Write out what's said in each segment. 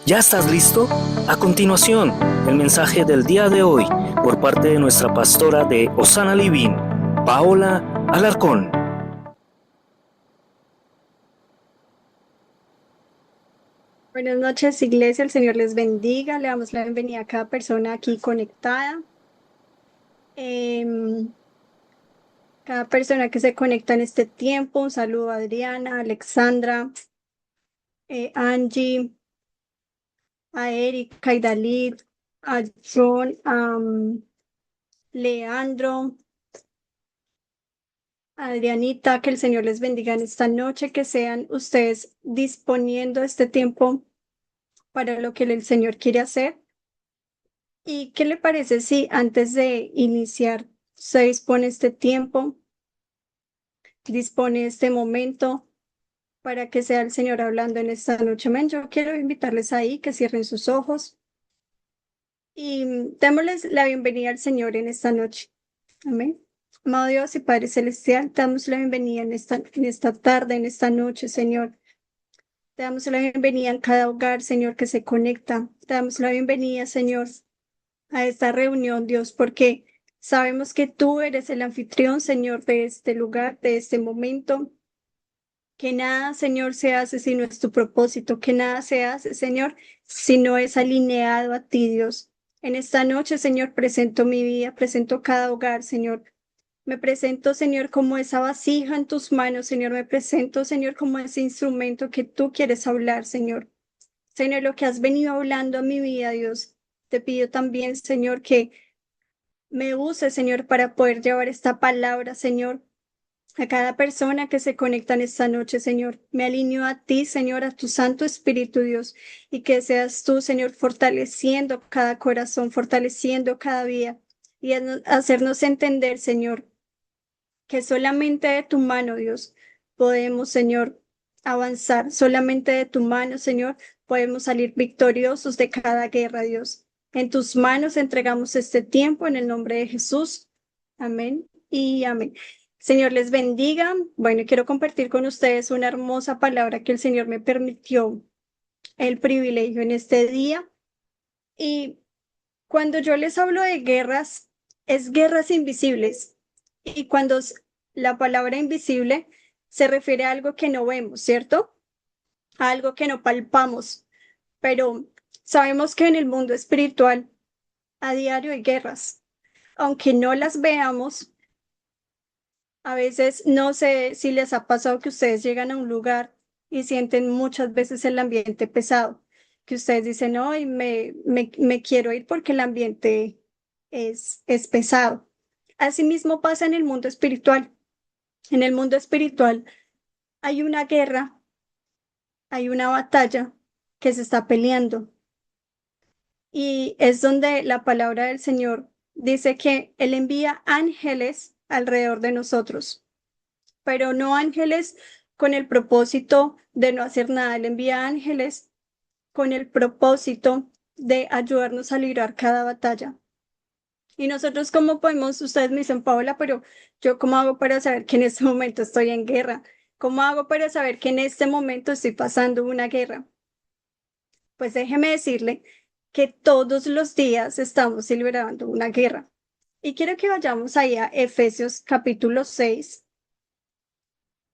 ¿Ya estás listo? A continuación, el mensaje del día de hoy por parte de nuestra pastora de Osana Living, Paola Alarcón. Buenas noches, iglesia. El Señor les bendiga. Le damos la bienvenida a cada persona aquí conectada. Em, Cada persona que se conecta en este tiempo. Un saludo a Adriana, a Alexandra, Angie, a Erika, a Dalit, a John, a Leandro, a Adrianita. Que el Señor les bendiga en esta noche. Que sean ustedes disponiendo este tiempo para lo que el Señor quiere hacer. ¿Y qué le parece si antes de iniciar se dispone este tiempo, dispone este momento para que sea el Señor hablando en esta noche? Amén. Yo quiero invitarles ahí que cierren sus ojos y démosles la bienvenida al Señor en esta noche. Amén. Amado Dios y Padre Celestial, te damos la bienvenida en esta tarde, en esta noche, Señor. Te damos la bienvenida en cada hogar, Señor, que se conecta. Te damos la bienvenida, Señor, a esta reunión, Dios, porque sabemos que tú eres el anfitrión, Señor, de este lugar, de este momento, que nada, Señor, se hace si no es tu propósito, que nada se hace, Señor, si no es alineado a ti, Dios. En esta noche, Señor, presento mi vida, presento cada hogar, Señor. Me presento, Señor, como esa vasija en tus manos, Señor. Me presento, Señor, como ese instrumento que tú quieres hablar, Señor. Señor, lo que has venido hablando a mi vida, Dios. Te pido también, Señor, que me use, Señor, para poder llevar esta palabra, Señor, a cada persona que se conecta en esta noche, Señor. Me alineo a ti, Señor, a tu Santo Espíritu, Dios, y que seas tú, Señor, fortaleciendo cada corazón, fortaleciendo cada vida y hacernos entender, Señor, que solamente de tu mano, Dios, podemos, Señor, avanzar. Solamente de tu mano, Señor, podemos salir victoriosos de cada guerra, Dios. En tus manos entregamos este tiempo en el nombre de Jesús. Amén y amén. Señor les bendiga. Bueno, quiero compartir con ustedes una hermosa palabra que el Señor me permitió el privilegio en este día. Y cuando yo les hablo de guerras, es guerras invisibles. Y cuando la palabra invisible se refiere a algo que no vemos, ¿cierto? A algo que no palpamos. Pero sabemos que en el mundo espiritual a diario hay guerras. Aunque no las veamos, a veces no sé si les ha pasado que ustedes llegan a un lugar y sienten muchas veces el ambiente pesado, que ustedes dicen, hoy me quiero ir porque el ambiente es pesado. Asimismo pasa en el mundo espiritual. En el mundo espiritual hay una guerra, hay una batalla que se está peleando y es donde la palabra del Señor dice que Él envía ángeles alrededor de nosotros, pero no ángeles con el propósito de no hacer nada. Él envía ángeles con el propósito de ayudarnos a librar cada batalla. Y nosotros, ¿cómo podemos? Ustedes me dicen, Paola, pero yo, ¿cómo hago para saber que en este momento estoy en guerra? ¿Cómo hago para saber que en este momento estoy pasando una guerra? Pues déjeme decirle que todos los días estamos librando una guerra. Y quiero que vayamos ahí a Efesios capítulo 6,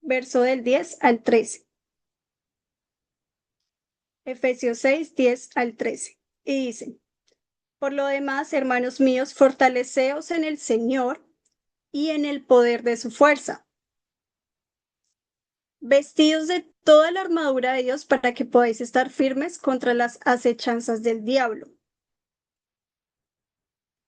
verso del 10 al 13. Efesios 6, 10 al 13. Y dice, por lo demás, hermanos míos, fortaleceos en el Señor y en el poder de su fuerza, vestidos de toda la armadura de Dios para que podáis estar firmes contra las acechanzas del diablo.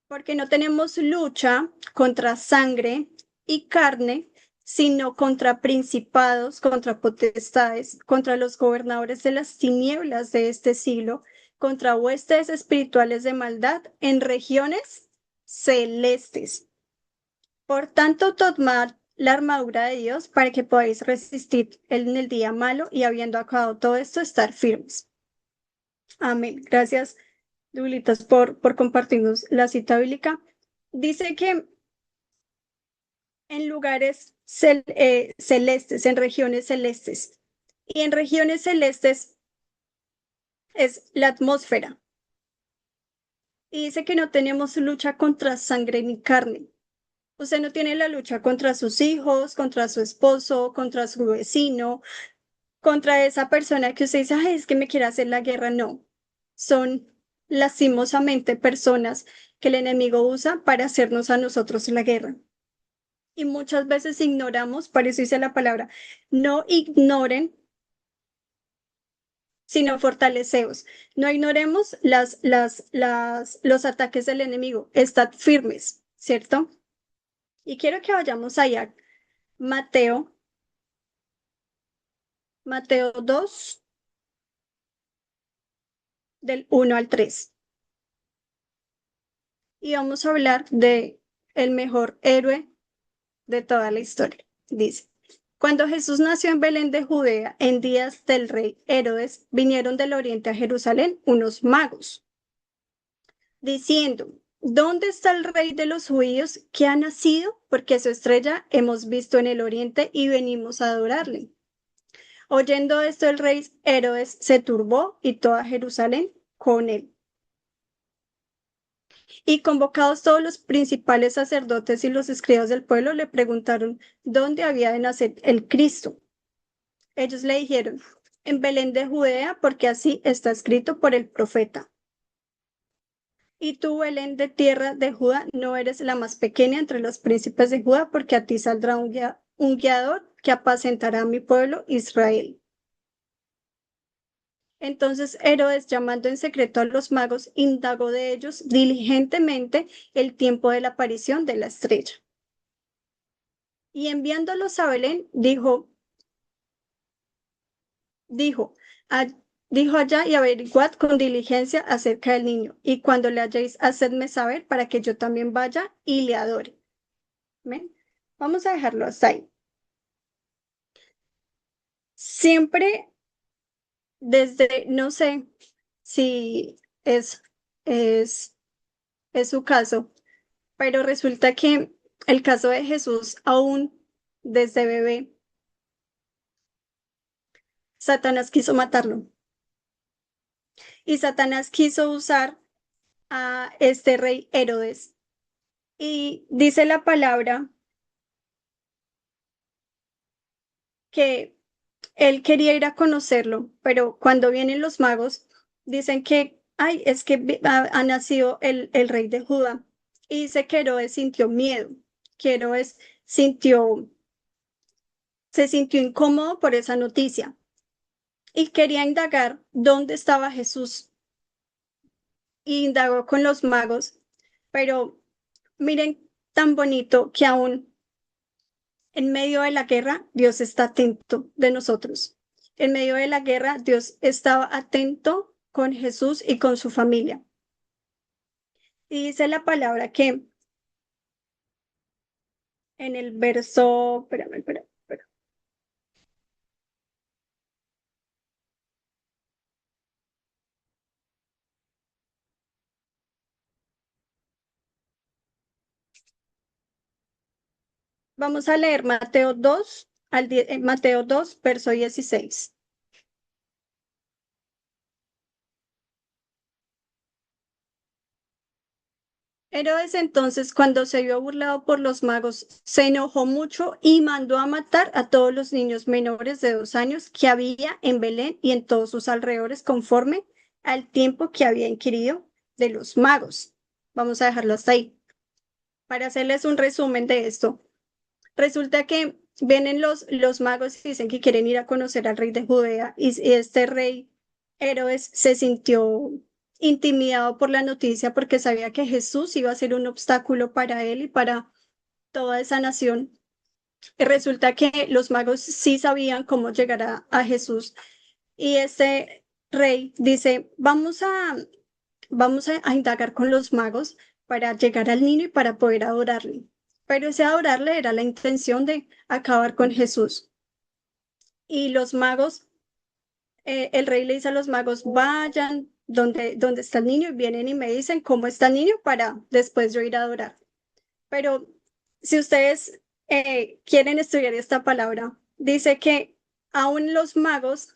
Porque no tenemos lucha contra sangre y carne, sino contra principados, contra potestades, contra los gobernadores de las tinieblas de este siglo, contra huestes espirituales de maldad en regiones celestes. Por tanto, tomad la armadura de Dios para que podáis resistir en el día malo y habiendo acabado todo esto, estar firmes. Amén. Gracias, Dulitas, por compartirnos la cita bíblica. Dice que en lugares celestes, en regiones celestes. Y en regiones celestes es la atmósfera. Y dice que no tenemos lucha contra sangre ni carne. Usted no tiene la lucha contra sus hijos, contra su esposo, contra su vecino, contra esa persona que usted dice, ay, es que me quiere hacer la guerra. No, son lastimosamente personas que el enemigo usa para hacernos a nosotros la guerra. Y muchas veces ignoramos, por eso dice la palabra, no ignoren, sino fortaleceos. No ignoremos los ataques del enemigo, estad firmes, ¿cierto? Y quiero que vayamos allá, Mateo, Mateo 2 del 1 al 3. Y vamos a hablar de el mejor héroe de toda la historia. Dice, cuando Jesús nació en Belén de Judea, en días del rey Herodes, vinieron del oriente a Jerusalén unos magos, diciendo, ¿dónde está el rey de los judíos que ha nacido? Porque su estrella hemos visto en el oriente y venimos a adorarle. Oyendo esto, el rey Herodes se turbó y toda Jerusalén con él. Y convocados todos los principales sacerdotes y los escribas del pueblo, le preguntaron dónde había de nacer el Cristo. Ellos le dijeron, en Belén de Judea, porque así está escrito por el profeta. Y tú, Belén de tierra de Judá, no eres la más pequeña entre los príncipes de Judá, porque a ti saldrá un guiador que apacentará a mi pueblo Israel. Entonces Herodes, llamando en secreto a los magos, indagó de ellos diligentemente el tiempo de la aparición de la estrella. Y enviándolos a Belén, dijo, "A- dijo allá y averiguad con diligencia acerca del niño, y cuando le halléis, hacedme saber para que yo también vaya y le adore". ¿Ven? Vamos a dejarlo hasta ahí. Siempre desde, no sé si es, es, es su caso, pero resulta que el caso de Jesús, aún desde bebé, Satanás quiso matarlo. Y Satanás quiso usar a este rey Herodes. Y dice la palabra que él quería ir a conocerlo, pero cuando vienen los magos, dicen que, ay, es que ha nacido el rey de Judá. Y dice que Herodes sintió miedo, que Herodes se sintió incómodo por esa noticia y quería indagar dónde estaba Jesús. Y indagó con los magos, pero miren tan bonito que aún en medio de la guerra, Dios está atento de nosotros. En medio de la guerra, Dios estaba atento con Jesús y con su familia. Y dice la palabra que en el verso, espérame. Vamos a leer Mateo 2, Mateo 2, verso 16. Herodes entonces, cuando se vio burlado por los magos, se enojó mucho y mandó a matar a todos los niños menores de 2 años que había en Belén y en todos sus alrededores, conforme al tiempo que había inquirido de los magos. Vamos a dejarlo hasta ahí. Para hacerles un resumen de esto, resulta que vienen los magos y dicen que quieren ir a conocer al rey de Judea y este rey Herodes se sintió intimidado por la noticia porque sabía que Jesús iba a ser un obstáculo para él y para toda esa nación. Y resulta que los magos sí sabían cómo llegar a Jesús y este rey dice, vamos a indagar con los magos para llegar al niño y para poder adorarle. Pero ese adorarle era la intención de acabar con Jesús. Y los magos, el rey le dice a los magos, vayan donde está el niño y vienen y me dicen cómo está el niño para después yo ir a adorar. Pero si ustedes quieren estudiar esta palabra, dice que aún los magos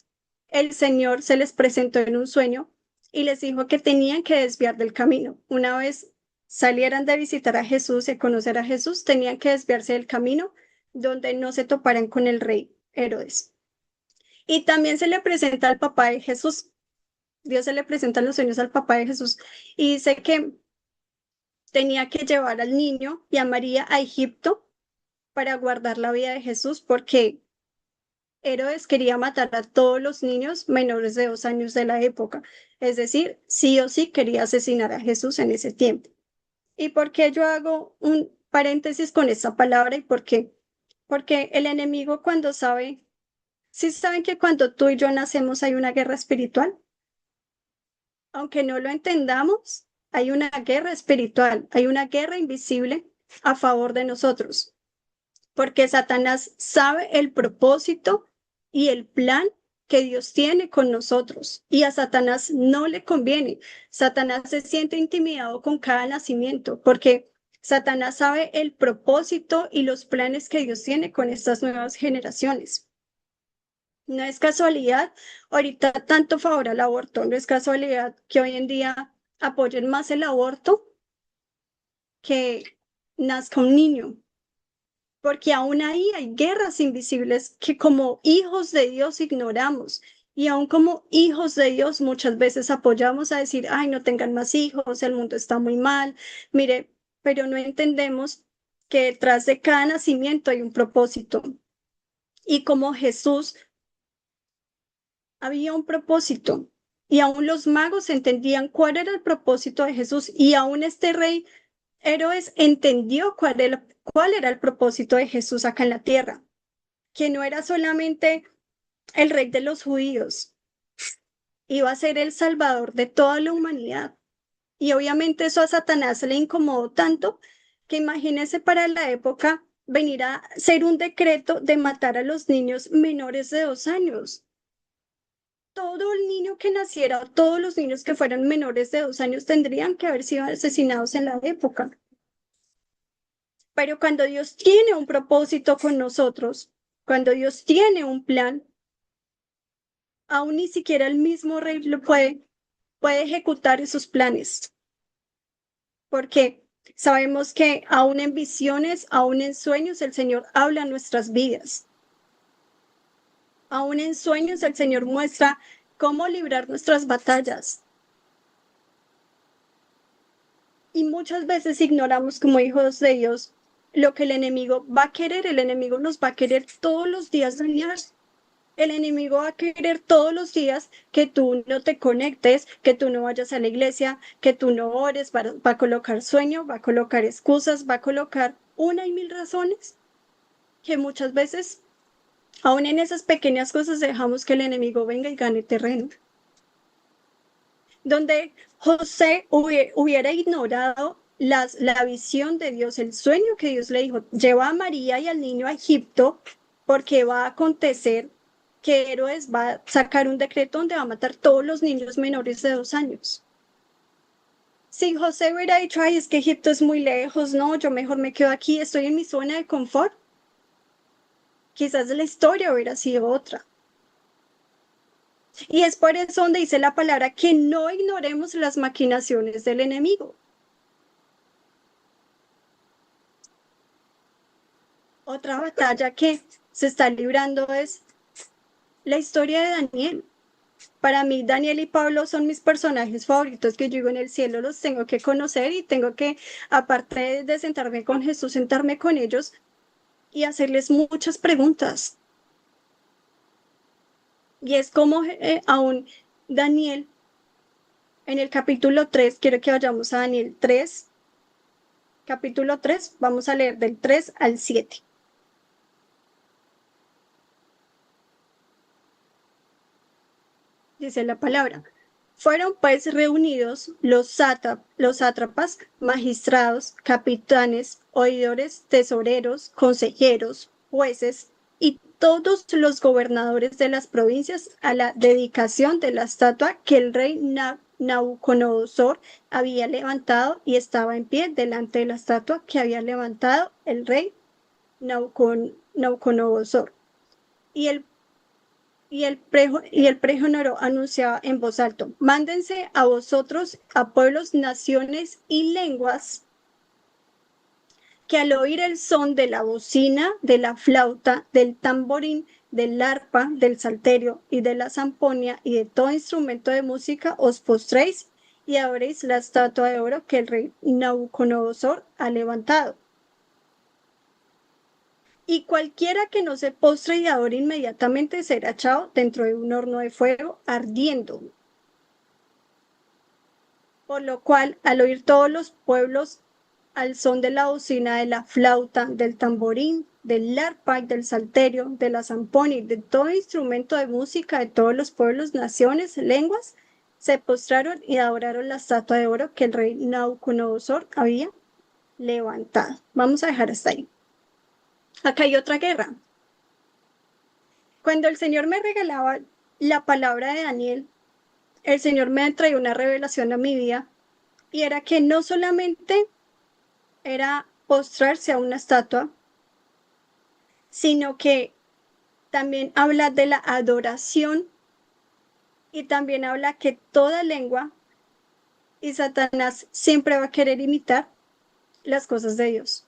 el Señor se les presentó en un sueño y les dijo que tenían que desviar del camino. Una vez salieran de visitar a Jesús y conocer a Jesús, tenían que desviarse del camino donde no se toparan con el rey Herodes. Y también se le presenta al papá de Jesús. Dios se le presenta en los sueños al papá de Jesús y dice que tenía que llevar al niño y a María a Egipto para guardar la vida de Jesús porque Herodes quería matar a todos los niños menores de 2 años de la época. Es decir, sí o sí quería asesinar a Jesús en ese tiempo. ¿Y por qué yo hago un paréntesis con esta palabra y por qué? Porque el enemigo cuando sabe, sí saben que cuando tú y yo nacemos hay una guerra espiritual, aunque no lo entendamos, hay una guerra espiritual, hay una guerra invisible a favor de nosotros, porque Satanás sabe el propósito y el plan que Dios tiene con nosotros y a Satanás no le conviene. Satanás se siente intimidado con cada nacimiento porque Satanás sabe el propósito y los planes que Dios tiene con estas nuevas generaciones. No es casualidad, ahorita tanto favor al aborto, no es casualidad que hoy en día apoyen más el aborto que nazca un niño, porque aún ahí hay guerras invisibles que como hijos de Dios ignoramos. Y aún como hijos de Dios muchas veces apoyamos a decir, ay, no tengan más hijos, el mundo está muy mal. Mire, pero no entendemos que detrás de cada nacimiento hay un propósito. Y como Jesús había un propósito y aún los magos entendían cuál era el propósito de Jesús y aún este rey Herodes entendió cuál era el propósito de Jesús acá en la tierra, que no era solamente el rey de los judíos, iba a ser el salvador de toda la humanidad. Y obviamente eso a Satanás le incomodó tanto que imagínese para la época venir a ser un decreto de matar a los niños menores de 2 años. Todo el niño que naciera, todos los niños que fueran menores de 2 años tendrían que haber sido asesinados en la época. Pero cuando Dios tiene un propósito con nosotros, cuando Dios tiene un plan, aún ni siquiera el mismo rey lo puede ejecutar esos planes. Porque sabemos que aún en visiones, aún en sueños, el Señor habla en nuestras vidas. Aún en sueños, el Señor muestra cómo librar nuestras batallas. Y muchas veces ignoramos como hijos de Dios lo que el enemigo va a querer. El enemigo nos va a querer todos los días dañar. El enemigo va a querer todos los días que tú no te conectes, que tú no vayas a la iglesia, que tú no ores, va a colocar sueño, va a colocar excusas, va a colocar una y mil razones que muchas veces, aún en esas pequeñas cosas, dejamos que el enemigo venga y gane terreno. Donde José hubiera ignorado la visión de Dios, el sueño que Dios le dijo, lleva a María y al niño a Egipto porque va a acontecer que Herodes va a sacar un decreto donde va a matar todos los niños menores de 2 años. Si José hubiera dicho, ay, es que Egipto es muy lejos, no, yo mejor me quedo aquí, estoy en mi zona de confort, quizás la historia hubiera sido otra. Y es por eso donde dice la palabra que no ignoremos las maquinaciones del enemigo. Otra batalla que se está librando es la historia de Daniel. Para mí, Daniel y Pablo son mis personajes favoritos que yo digo en el cielo, los tengo que conocer y tengo que, aparte de sentarme con Jesús, sentarme con ellos y hacerles muchas preguntas. Y es como aún Daniel, en el capítulo 3, quiero que vayamos a Daniel 3, capítulo 3, vamos a leer del 3 al 7. Dice la palabra. Fueron pues reunidos los sátrapas, magistrados, capitanes, oidores, tesoreros, consejeros, jueces y todos los gobernadores de las provincias a la dedicación de la estatua que el rey Nabucodonosor había levantado y estaba en pie delante de la estatua que había levantado el rey Nabucodonosor. Y Y el pregonero anunciaba en voz alta: mándense a vosotros, a pueblos, naciones y lenguas, que al oír el son de la bocina, de la flauta, del tamborín, del arpa, del salterio y de la zamponia y de todo instrumento de música, os postréis y adoréis la estatua de oro que el rey Nabucodonosor ha levantado. Y cualquiera que no se postre y adore inmediatamente será echado dentro de un horno de fuego ardiendo. Por lo cual, al oír todos los pueblos al son de la bocina, de la flauta, del tamborín, del arpa y del salterio, de la zamponia y de todo instrumento de música de todos los pueblos, naciones, lenguas, se postraron y adoraron la estatua de oro que el rey Nabucodonosor había levantado. Vamos a dejar hasta ahí. Acá hay otra guerra. Cuando el Señor me regalaba la palabra de Daniel, el Señor me traía una revelación a mi vida, y era que no solamente era postrarse a una estatua, sino que también habla de la adoración, y también habla que toda lengua y Satanás siempre va a querer imitar las cosas de Dios.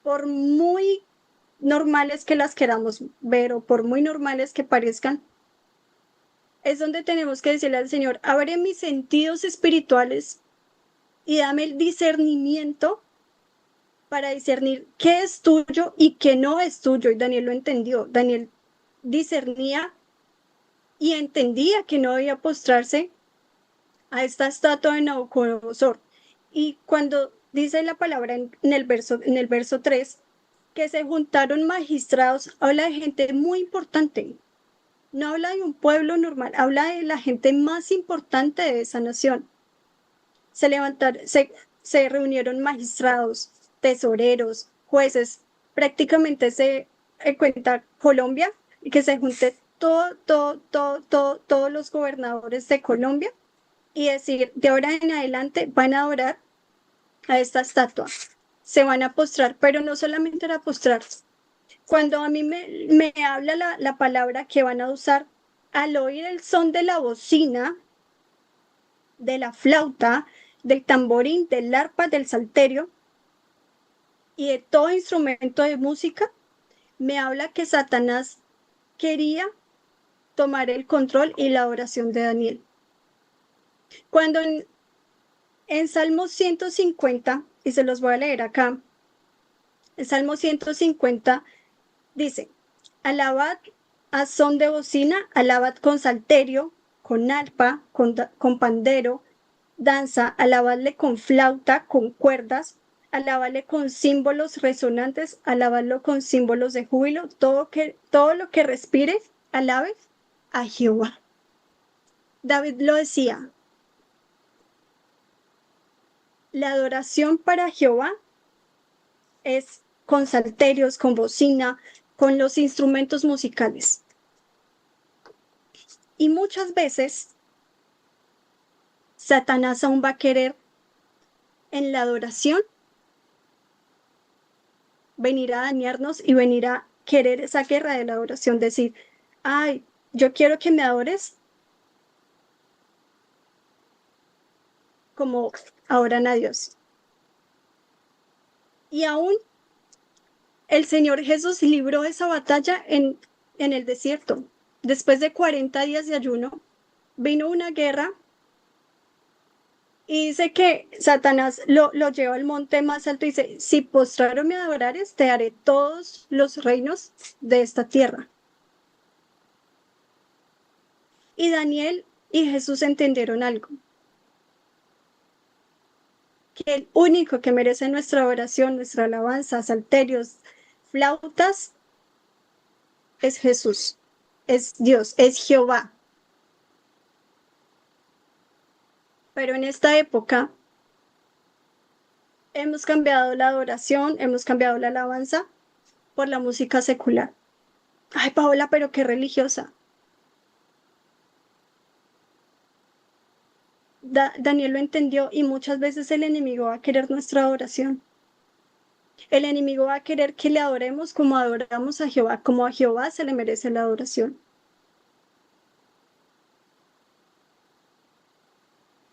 Por muy normales que las queramos ver o por muy normales que parezcan, es donde tenemos que decirle al Señor: abre mis sentidos espirituales y dame el discernimiento para discernir qué es tuyo y qué no es tuyo. Y Daniel lo entendió. Daniel discernía y entendía que no debía postrarse a esta estatua de Nabucodonosor. Y cuando dice la palabra en el verso 3, que se juntaron magistrados, habla de gente muy importante. No habla de un pueblo normal, habla de la gente más importante de esa nación. Se reunieron magistrados, tesoreros, jueces, prácticamente se cuenta Colombia, y que se junte todos los gobernadores de Colombia y decir: de ahora en adelante van a adorar a esta estatua, se van a postrar, pero no solamente era postrarse. Cuando a mí me habla la palabra que van a usar, al oír el son de la bocina, de la flauta, del tamborín, del arpa, del salterio y de todo instrumento de música, me habla que Satanás quería tomar el control y la oración de Daniel. Cuando en Salmo 150, y se los voy a leer acá, el Salmo 150 dice: alabad a son de bocina, alabad con salterio, con arpa, con pandero, danza, alabadle con flauta, con cuerdas, alabadle con símbolos resonantes, alabadlo con símbolos de júbilo, todo lo que respire, alabe a Jehová. David lo decía: la adoración para Jehová es con salterios, con bocina, con los instrumentos musicales. Y muchas veces Satanás aún va a querer en la adoración venir a dañarnos y venir a querer esa guerra de la adoración, decir: ay, yo quiero que me adores como adoran a Dios. Y aún el Señor Jesús libró esa batalla en el desierto. Después de 40 días de ayuno, vino una guerra, y dice que Satanás lo lleva al monte más alto y dice: si postraro me adorares, te daré todos los reinos de esta tierra. Y Daniel y Jesús entendieron algo: que el único que merece nuestra oración, nuestra alabanza, salterios, flautas, es Jesús, es Dios, es Jehová. Pero en esta época hemos cambiado la adoración, hemos cambiado la alabanza por la música secular. Ay, Paola, pero qué religiosa. Daniel lo entendió, y muchas veces el enemigo va a querer nuestra adoración. El enemigo va a querer que le adoremos como adoramos a Jehová, como a Jehová se le merece la adoración.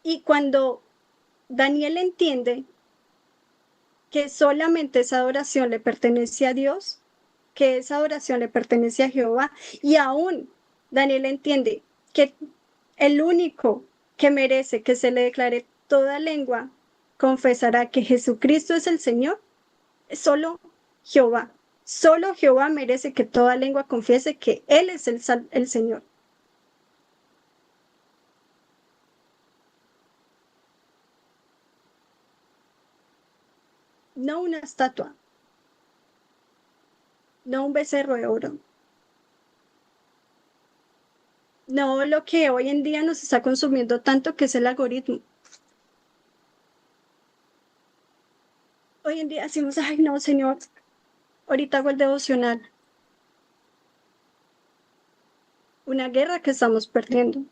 Y cuando Daniel entiende que solamente esa adoración le pertenece a Dios, que esa adoración le pertenece a Jehová, y aún Daniel entiende que el único que merece que se le declare toda lengua confesará que Jesucristo es el Señor, es solo Jehová. Solo Jehová merece que toda lengua confiese que Él es el Señor. No una estatua, no un becerro de oro, no lo que hoy en día nos está consumiendo tanto que es el algoritmo. Hoy en día decimos, ay no, Señor, ahorita hago el devocional. Una guerra que estamos perdiendo.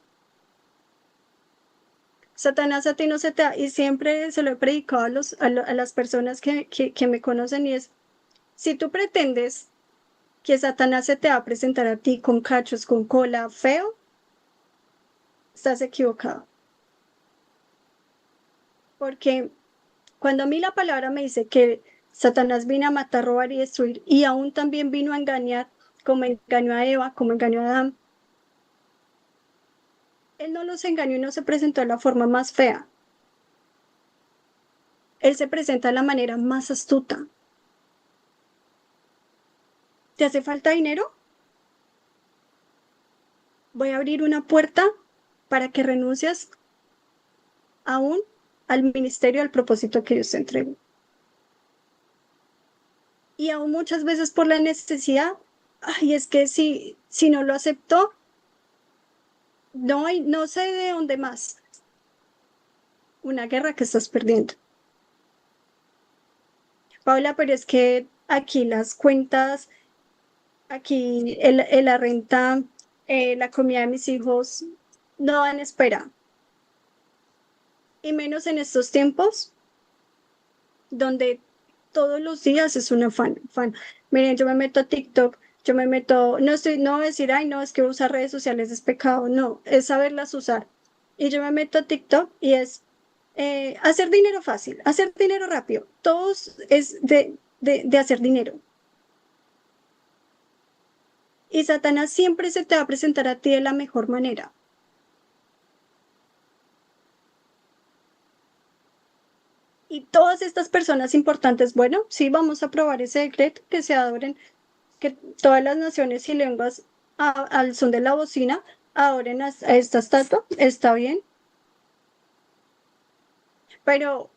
Satanás a ti no se te da, y siempre se lo he predicado a las personas que me conocen, y es, si tú pretendes que Satanás se te va a presentar a ti con cachos, con cola, feo, estás equivocado. Porque cuando a mí la palabra me dice que Satanás vino a matar, robar y destruir, y aún también vino a engañar, como engañó a Eva, como engañó a Adán, él no los engañó y no se presentó de la forma más fea. Él se presenta de la manera más astuta. ¿Te hace falta dinero? Voy a abrir una puerta para que renuncies aún al ministerio, al propósito que Dios te entregó. Y aún muchas veces por la necesidad, ay, es que si no lo aceptó, no sé de dónde más. Una guerra que estás perdiendo. Paula, pero es que aquí las cuentas, aquí la renta, la comida de mis hijos no dan espera. Y menos en estos tiempos donde todos los días es una fan. Miren, yo me meto a TikTok, yo me meto, no voy a decir, ay, no, es que usar redes sociales es pecado, no, es saberlas usar. Y yo me meto a TikTok y es hacer dinero fácil, hacer dinero rápido, todos es de hacer dinero. Y Satanás siempre se te va a presentar a ti de la mejor manera. Y todas estas personas importantes, bueno, sí, vamos a aprobar ese decreto, que se adoren, que todas las naciones y lenguas al son de la bocina adoren a esta estatua, está bien, pero,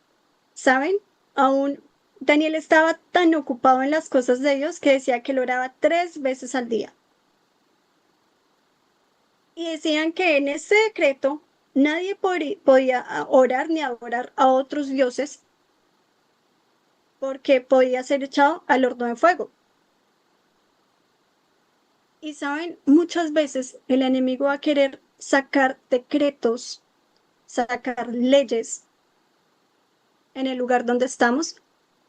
¿saben? Aún Daniel estaba tan ocupado en las cosas de Dios que decía que lo oraba 3 veces al día. Y decían que en ese decreto nadie podía orar ni adorar a otros dioses porque podía ser echado al horno de fuego. Y saben, muchas veces el enemigo va a querer sacar decretos, sacar leyes en el lugar donde estamos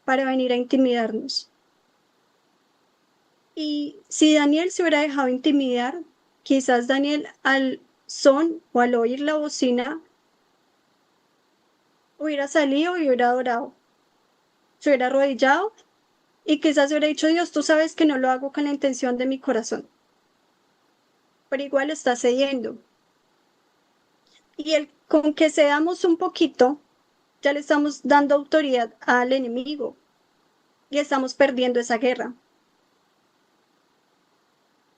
para venir a intimidarnos. Y si Daniel se hubiera dejado intimidar, quizás Daniel al son o al oír la bocina hubiera salido y hubiera adorado, se hubiera arrodillado y quizás hubiera dicho, Dios, tú sabes que no lo hago con la intención de mi corazón, pero igual está cediendo. Y con que cedamos un poquito, ya le estamos dando autoridad al enemigo y estamos perdiendo esa guerra.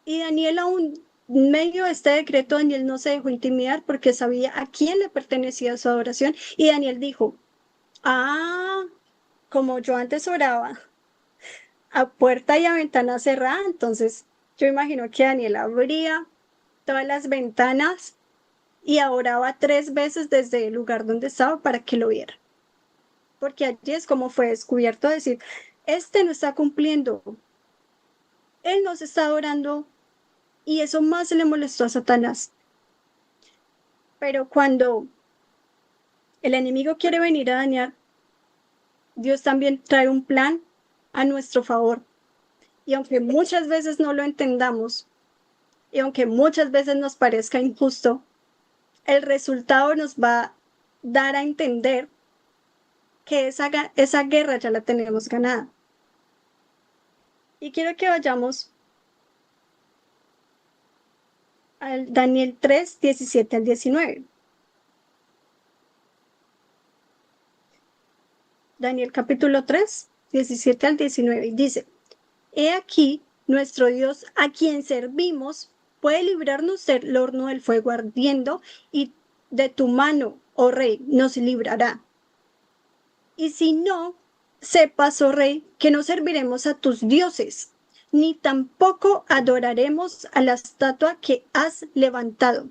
Y Daniel aún, en medio de este decreto, Daniel no se dejó intimidar porque sabía a quién le pertenecía su adoración. Y Daniel dijo, como yo antes oraba a puerta y a ventana cerrada, entonces yo imagino que Daniel abría todas las ventanas y oraba 3 veces desde el lugar donde estaba para que lo viera. Porque allí es como fue descubierto decir, este no está cumpliendo, él nos está adorando, y eso más le molestó a Satanás. Pero cuando el enemigo quiere venir a dañar, Dios también trae un plan a nuestro favor. Y aunque muchas veces no lo entendamos, y aunque muchas veces nos parezca injusto, el resultado nos va a dar a entender que esa guerra ya la tenemos ganada. Y quiero que vayamos al Daniel 3, 17 al 19. Daniel capítulo 3, 17 al 19. Dice, he aquí, nuestro Dios, a quien servimos, puede librarnos del horno del fuego ardiendo, y de tu mano, oh rey, nos librará. Y si no, sepas, oh rey, que no serviremos a tus dioses, ni tampoco adoraremos a la estatua que has levantado.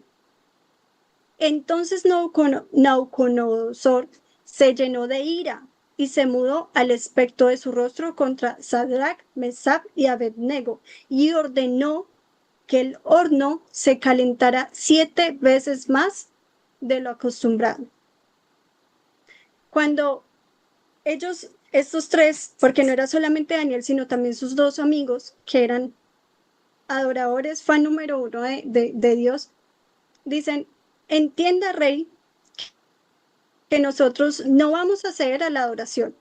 Entonces Nabucodonosor se llenó de ira y se mudó al aspecto de su rostro contra Sadrach, Mesach y Abednego, y ordenó que el horno se calentara 7 veces más de lo acostumbrado. Cuando estos tres, porque no era solamente Daniel, sino también sus 2 amigos, que eran adoradores, fan número 1 de Dios, dicen, entienda, rey, que nosotros no vamos a ceder a la adoración,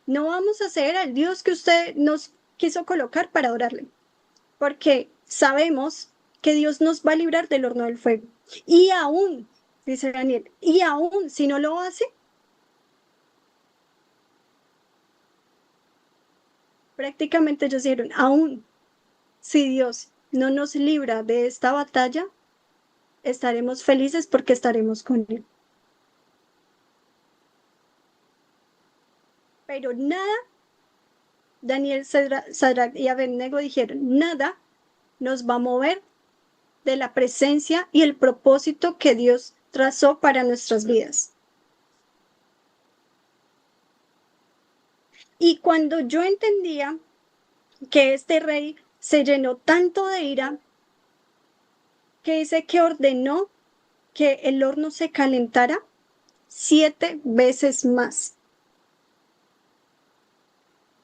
no vamos a ceder al Dios que usted nos quiso colocar para adorarle, porque sabemos que Dios nos va a librar del horno del fuego. Y aún, dice Daniel, y aún si no lo hace, prácticamente ellos dijeron, aún si Dios no nos libra de esta batalla, estaremos felices porque estaremos con Él. Pero nada, Daniel, Sadrach y Abednego dijeron, nada nos va a mover de la presencia y el propósito que Dios trazó para nuestras vidas. Y cuando yo entendía que este rey se llenó tanto de ira, que dice que ordenó que el horno se calentara 7 veces más.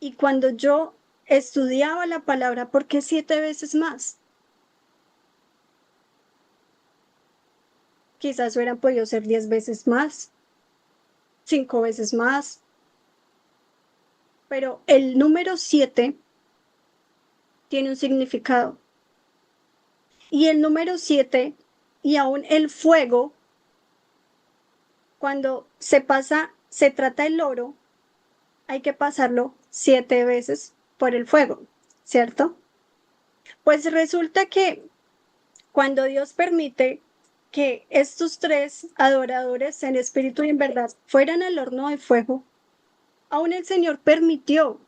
Y cuando yo estudiaba la palabra, ¿por qué 7 veces más? Quizás hubieran podido ser 10 veces más, 5 veces más, pero el número 7 tiene un significado. Y el número 7 y aún el fuego, cuando se trata el oro, hay que pasarlo 7 veces por el fuego, ¿cierto? Pues resulta que cuando Dios permite que estos 3 adoradores en espíritu y en verdad fueran al horno de fuego, aún el Señor permitió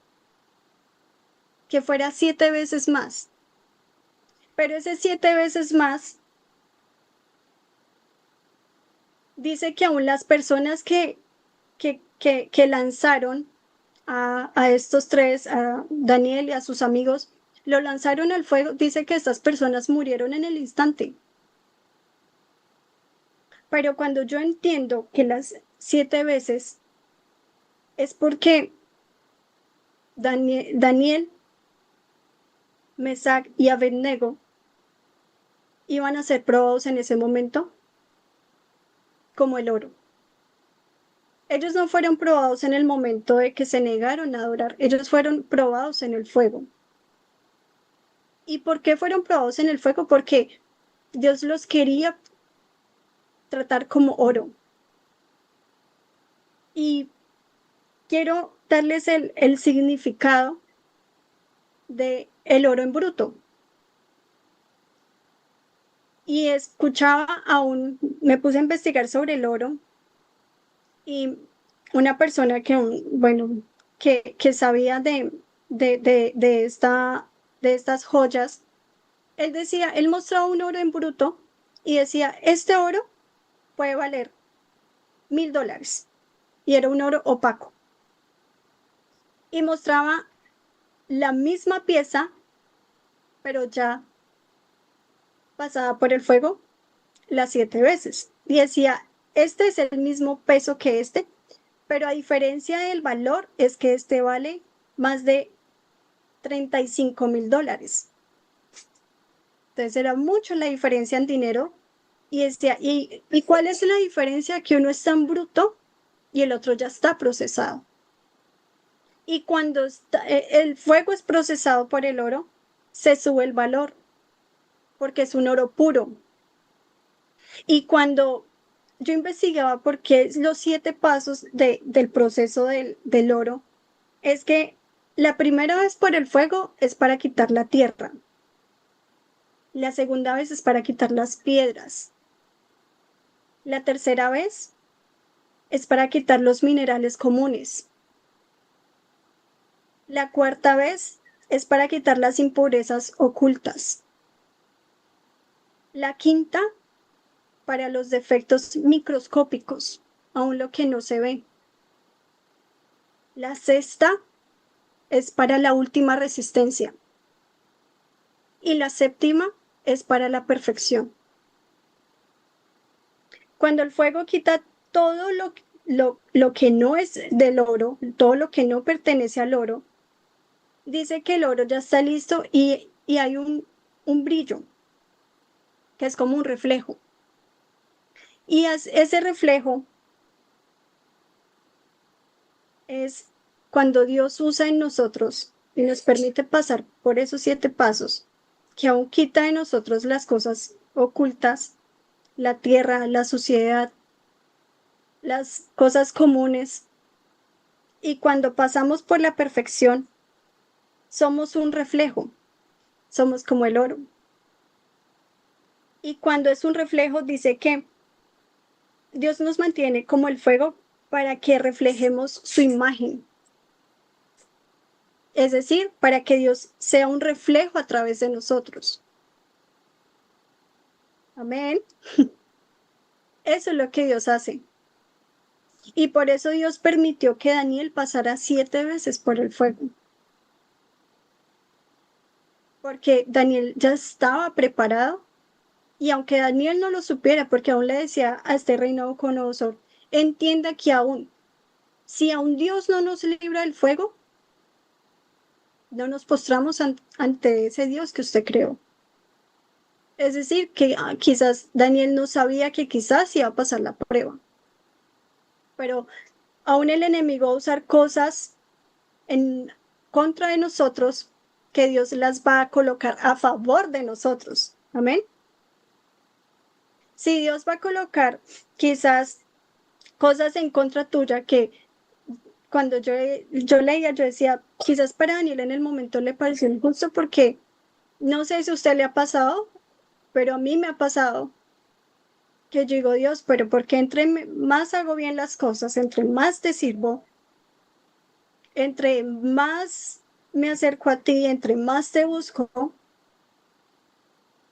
que fuera 7 veces más. Pero ese 7 veces más dice que aún las personas que lanzaron a estos 3, a Daniel y a sus amigos, lo lanzaron al fuego, dice que estas personas murieron en el instante. Pero cuando yo entiendo que las 7 veces es porque Daniel, Mesach y Abednego iban a ser probados en ese momento como el oro. Ellos no fueron probados en el momento de que se negaron a adorar, ellos fueron probados en el fuego. ¿Y por qué fueron probados en el fuego? Porque Dios los quería tratar como oro. Y quiero darles el significado de el oro en bruto. Y me puse a investigar sobre el oro y una persona que sabía de estas joyas, él mostraba un oro en bruto y decía, este oro puede valer $1,000, y era un oro opaco. Y mostraba la misma pieza, pero ya pasada por el fuego las 7 veces. Y decía, este es el mismo peso que este, pero a diferencia del valor es que este vale más de $35,000. Entonces era mucho la diferencia en dinero. ¿Y cuál es la diferencia? Que uno es tan bruto y el otro ya está procesado. Y cuando el fuego es procesado por el oro, se sube el valor, porque es un oro puro. Y cuando yo investigaba por qué los 7 pasos del proceso del oro, es que la primera vez por el fuego es para quitar la tierra. La segunda vez es para quitar las piedras. La tercera vez es para quitar los minerales comunes. La cuarta vez es para quitar las impurezas ocultas. La quinta, para los defectos microscópicos, aún lo que no se ve. La sexta es para la última resistencia. Y la séptima es para la perfección. Cuando el fuego quita todo lo que no es del oro, todo lo que no pertenece al oro, dice que el oro ya está listo y hay un brillo, que es como un reflejo. Y ese reflejo es cuando Dios usa en nosotros y nos permite pasar por esos 7 pasos, que aún quita de nosotros las cosas ocultas, la tierra, la suciedad, las cosas comunes. Y cuando pasamos por la perfección, somos un reflejo, somos como el oro. Y cuando es un reflejo, dice que Dios nos mantiene como el fuego para que reflejemos su imagen. Es decir, para que Dios sea un reflejo a través de nosotros. Amén. Eso es lo que Dios hace. Y por eso Dios permitió que Daniel pasara 7 veces por el fuego. Porque Daniel ya estaba preparado. Y aunque Daniel no lo supiera, porque aún le decía a este rey Nabucodonosor, entienda que si aún Dios no nos libra del fuego, no nos postramos ante ese Dios que usted creó. Es decir, que quizás Daniel no sabía que quizás iba a pasar la prueba. Pero aún el enemigo va a usar cosas en contra de nosotros que Dios las va a colocar a favor de nosotros. Amén. Si Dios va a colocar quizás cosas en contra tuya que cuando yo leía, yo decía, quizás para Daniel en el momento le pareció injusto porque no sé si a usted le ha pasado, pero a mí me ha pasado que yo digo, Dios, pero porque entre más hago bien las cosas, entre más te sirvo, entre más me acerco a ti, entre más te busco,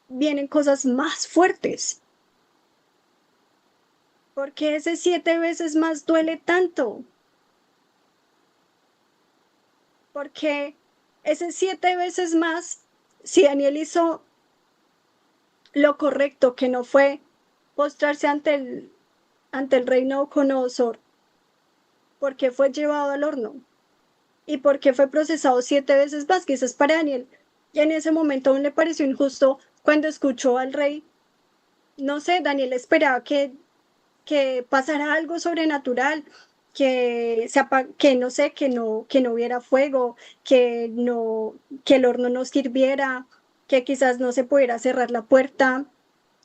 vienen cosas más fuertes. Porque ese 7 veces más duele tanto. Porque ese 7 veces más, si Daniel hizo lo correcto, que no fue postrarse ante el rey Nabucodonosor, porque fue llevado al horno y porque fue procesado 7 veces más, quizás para Daniel, y en ese momento aún le pareció injusto cuando escuchó al rey. No sé, Daniel esperaba que pasara algo sobrenatural, que no sé, que no hubiera fuego, que el horno no sirviera, que quizás no se pudiera cerrar la puerta.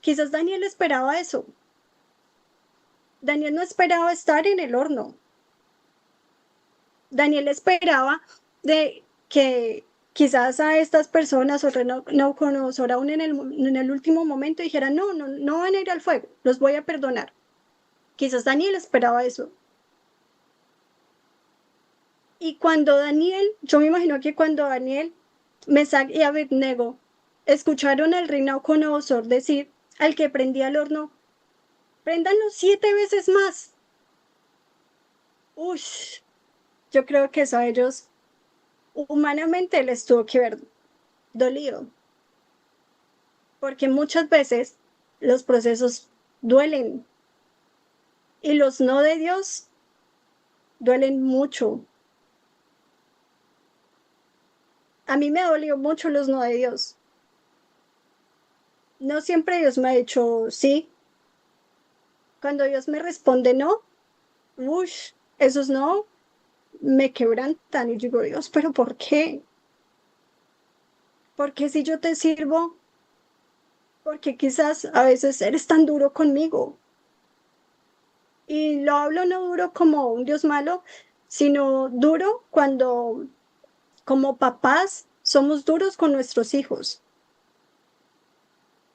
Quizás Daniel esperaba eso. Daniel no esperaba estar en el horno. Daniel esperaba de que quizás a estas personas o Nabucodonosor aún en el último momento dijeran, no van a ir al fuego, los voy a perdonar. Quizás Daniel esperaba eso. Y cuando Daniel, yo me imagino que cuando Daniel, Mesac y Abednego escucharon al rey Nabucodonosor decir al que prendía el horno, préndanlo 7 veces más. Uy, yo creo que eso a ellos humanamente les tuvo que ver dolido, porque muchas veces los procesos duelen y los no de Dios duelen mucho. A mí me ha dolido mucho los no de Dios. No siempre Dios me ha dicho sí. Cuando Dios me responde no, uff, esos no me quebrantan y yo digo, Dios, pero ¿por qué? Porque si yo te sirvo, porque quizás a veces eres tan duro conmigo. Y lo hablo no duro como un Dios malo, sino duro cuando como papás somos duros con nuestros hijos.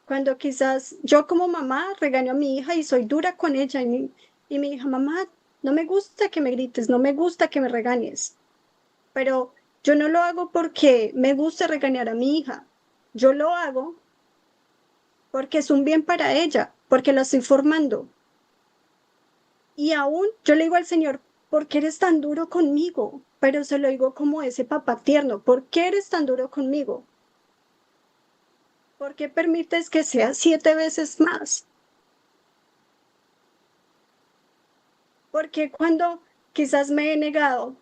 Cuando quizás yo como mamá regaño a mi hija y soy dura con ella y mi hija, mamá, no me gusta que me grites, no me gusta que me regañes, pero yo no lo hago porque me gusta regañar a mi hija, yo lo hago porque es un bien para ella, porque la estoy formando. Y aún yo le digo al Señor, ¿por qué eres tan duro conmigo? Pero se lo digo como ese papá tierno, ¿por qué eres tan duro conmigo? ¿Por qué permites que sea 7 veces más? Porque cuando quizás me he negado,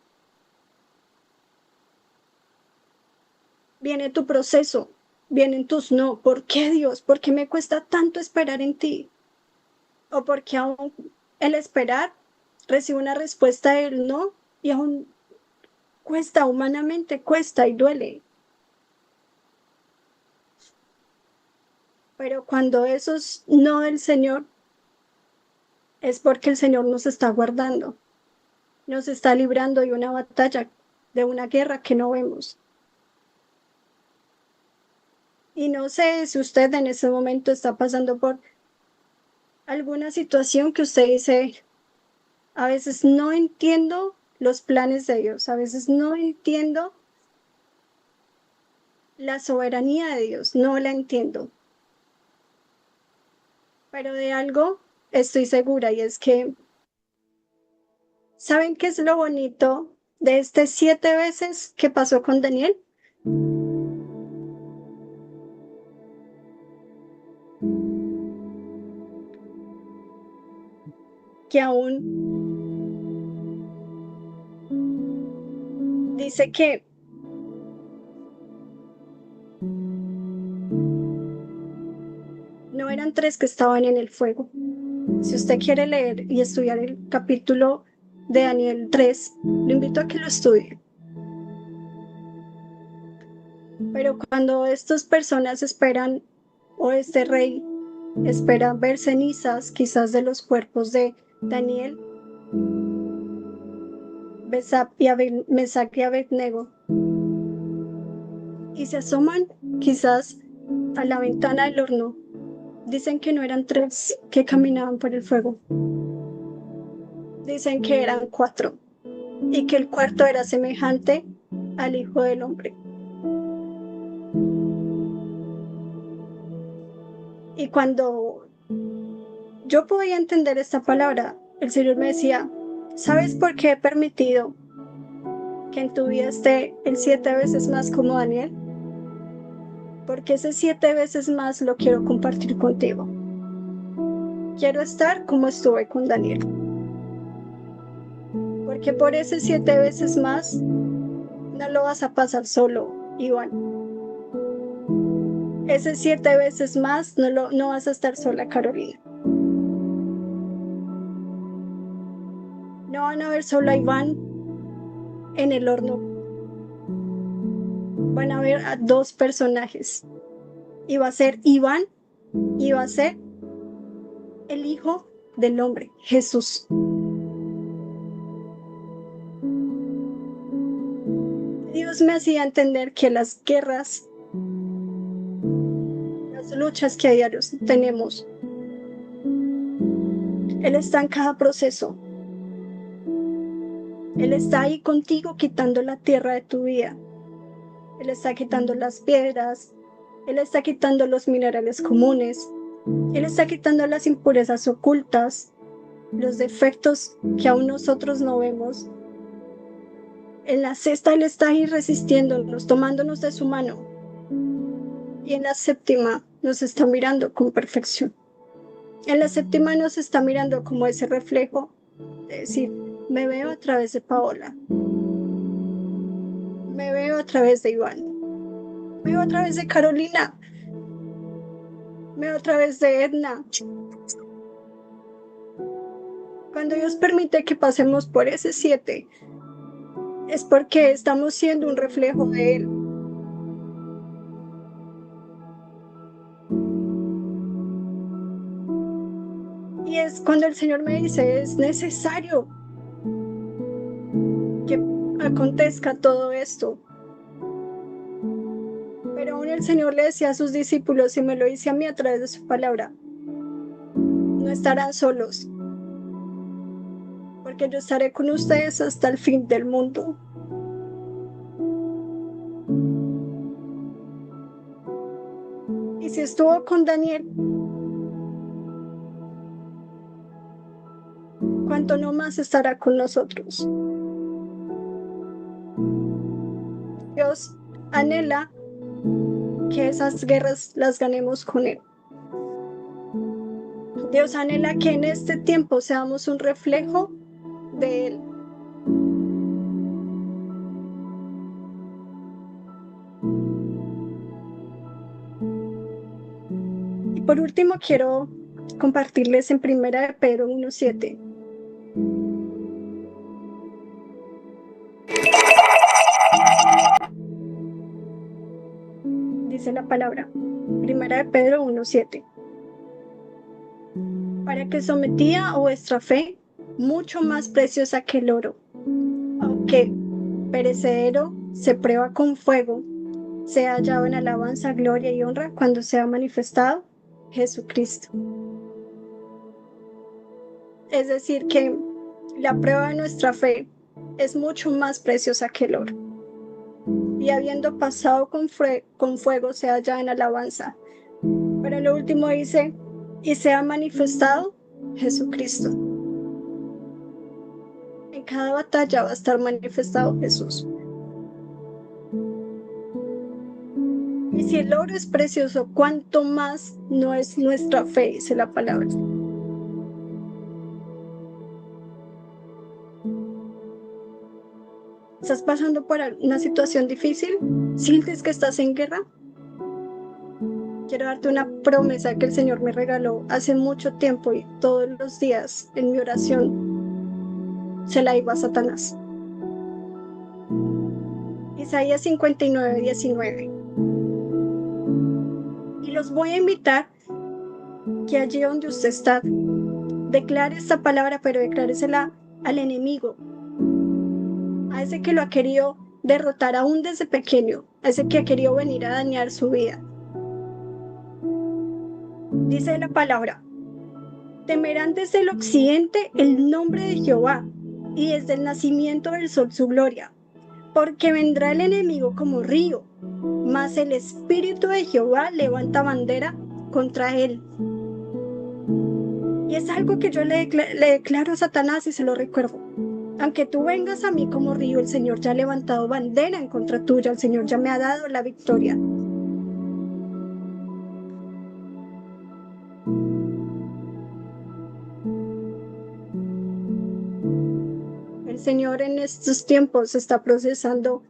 viene tu proceso, vienen tus no. ¿Por qué, Dios? ¿Por qué me cuesta tanto esperar en ti? O porque aún el esperar recibe una respuesta del no y aún cuesta, humanamente cuesta y duele. Pero cuando esos no del Señor es porque el Señor nos está guardando, nos está librando de una batalla, de una guerra que no vemos. Y no sé si usted en ese momento está pasando por alguna situación que usted dice, a veces no entiendo los planes de Dios, a veces no entiendo la soberanía de Dios, no la entiendo. Pero de algo estoy segura y es que, ¿saben qué es lo bonito de este 7 veces que pasó con Daniel? Que aún dice que no eran tres que estaban en el fuego. Si usted quiere leer y estudiar el capítulo de Daniel 3, lo invito a que lo estudie. Pero cuando estas personas esperan, o este rey espera ver cenizas quizás de los cuerpos de Daniel, Mesac y Abednego, y se asoman quizás a la ventana del horno, dicen que no eran tres que caminaban por el fuego, dicen que eran cuatro y que el cuarto era semejante al Hijo del Hombre. Y cuando yo podía entender esta palabra, el Señor me decía, ¿sabes por qué he permitido que en tu vida esté el 7 veces más como Daniel? Porque ese 7 veces más lo quiero compartir contigo. Quiero estar como estuve con Daniel. Porque por ese 7 veces más no lo vas a pasar solo, Iván. Ese 7 veces más no vas a estar sola, Carolina. No van a ver solo a Iván en el horno. Van a ver a dos personajes. Y va a ser Iván y va a ser el Hijo del Hombre, Jesús. Dios me hacía entender que las guerras, las luchas que a diario tenemos, Él está en cada proceso. Él está ahí contigo quitando la tierra de tu vida. Él está quitando las piedras. Él está quitando los minerales comunes. Él está quitando las impurezas ocultas, los defectos que aún nosotros no vemos. En la sexta Él está ahí resistiéndonos, tomándonos de su mano. Y en la séptima nos está mirando con perfección. En la séptima nos está mirando como ese reflejo de decir, me veo a través de Paola. Me veo a través de Iván. Veo a través de Carolina, veo a través de Edna. Cuando Dios permite que pasemos por ese 7, es porque estamos siendo un reflejo de Él. Y es cuando el Señor me dice, es necesario que acontezca todo esto. Pero aún el Señor le decía a sus discípulos, y me lo dice a mí a través de su palabra, no estarán solos, porque yo estaré con ustedes hasta el fin del mundo. Y si estuvo con Daniel, ¿cuánto no más estará con nosotros? Dios anhela que esas guerras las ganemos con Él. Dios anhela que en este tiempo seamos un reflejo de Él. Y por último quiero compartirles en 1 Pedro 1:7. Dice la palabra, 1 Pedro 1:7. Para que sometía a vuestra fe, mucho más preciosa que el oro, aunque perecedero, se prueba con fuego, sea hallado en alabanza, gloria y honra cuando sea manifestado Jesucristo. Es decir, que la prueba de nuestra fe es mucho más preciosa que el oro. Y habiendo pasado con fuego, sea hallada en alabanza. Pero lo último dice, y sea manifestado Jesucristo. En cada batalla va a estar manifestado Jesús. Y si el oro es precioso, ¿cuánto más no es nuestra fe? Dice la palabra. ¿Estás pasando por una situación difícil? ¿Sientes que estás en guerra? Quiero darte una promesa que el Señor me regaló hace mucho tiempo y todos los días en mi oración se la digo a Satanás. Isaías 59:19. Y los voy a invitar que allí donde usted está, declare esta palabra, pero decláresela al enemigo, a ese que lo ha querido derrotar aún desde pequeño, a ese que ha querido venir a dañar su vida. Dice la palabra, temerán desde el occidente el nombre de Jehová, y desde el nacimiento del sol su gloria, porque vendrá el enemigo como río, mas el Espíritu de Jehová levanta bandera contra él. Y es algo que yo le declaro a Satanás y se lo recuerdo. Aunque tú vengas a mí como río, el Señor ya ha levantado bandera en contra tuya, el Señor ya me ha dado la victoria. El Señor en estos tiempos está procesando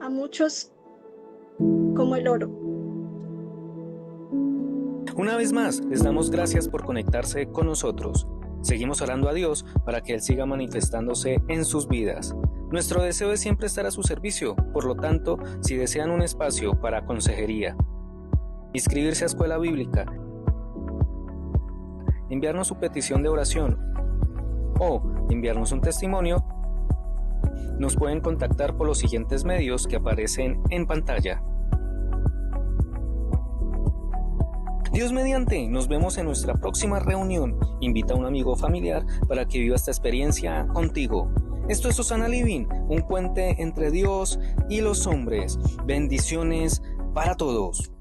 a muchos como el oro. Una vez más, les damos gracias por conectarse con nosotros. Seguimos orando a Dios para que Él siga manifestándose en sus vidas. Nuestro deseo es siempre estar a su servicio, por lo tanto, si desean un espacio para consejería, inscribirse a escuela bíblica, enviarnos su petición de oración o enviarnos un testimonio, nos pueden contactar por los siguientes medios que aparecen en pantalla. Dios mediante, nos vemos en nuestra próxima reunión. Invita a un amigo o familiar para que viva esta experiencia contigo. Esto es Osana Living, un puente entre Dios y los hombres. Bendiciones para todos.